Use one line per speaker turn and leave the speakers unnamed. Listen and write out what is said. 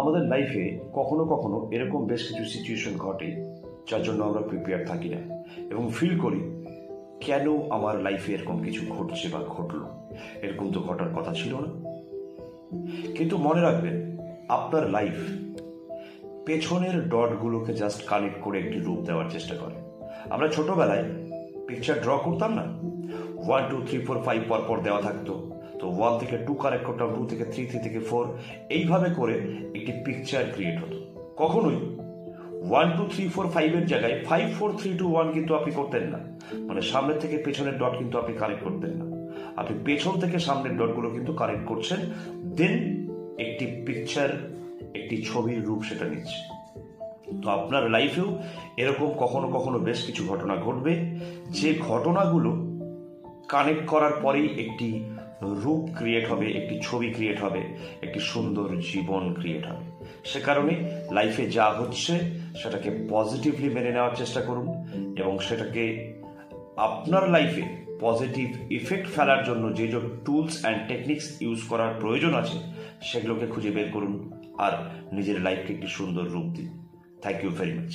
আমাদের লাইফে কখনো কখনো এরকম বেশ কিছু সিচুয়েশন ঘটে যার জন্য আমরা প্রিপেয়ার থাকি না এবং ফিল করি কেন আমার লাইফে এরকম কিছু ঘটছে বা ঘটলো, এরকম তো ঘটার কথা ছিল না। কিন্তু মনে রাখবেন, আপনার লাইফ পেছনের ডটগুলোকে জাস্ট কানেক্ট করে একটি রূপ দেওয়ার চেষ্টা করে। আমরা ছোটবেলায় পিকচার ড্র করতাম না, 1 2 3 4 5 পর পর দেওয়া থাকতো, তো 1 থেকে 2 কানেক্ট করতাম, 2 থেকে 3, 3 থেকে 4, এইভাবে করে একটি পিকচার ক্রিয়েট হতো। কখনোই 1 2 3 4 5 এর জায়গায় 5 4 3 2 1 কিন্তু আপনি করতেন না, মানে সামনের থেকে পেছনের ডট কিন্তু আপনি কানেক্ট করতেন না। আপনি পেছন থেকে সামনের ডটগুলো কিন্তু কানেক্ট করছেন, দেন একটি পিকচার, একটি ছবির রূপ সেটা নিচ্ছে। তো আপনার লাইফেও এরকম কখনো কখনো বেশ কিছু ঘটনা ঘটবে, যে ঘটনাগুলো কানেক্ট করার পরেই একটি রূপ ক্রিয়েট হবে, একটি ছবি ক্রিয়েট হবে, একটি সুন্দর জীবন ক্রিয়েট হবে। সে কারণে লাইফে যা হচ্ছে সেটাকে পজিটিভলি মেনে নেওয়ার চেষ্টা করুন এবং সেটাকে আপনার লাইফে পজিটিভ ইফেক্ট ফেলার জন্য যে যে টুলস অ্যান্ড টেকনিক্স ইউজ করার প্রয়োজন আছে সেগুলোকে খুঁজে বের করুন আর নিজের লাইফকে একটি সুন্দর রূপ দিন। Thank you very much.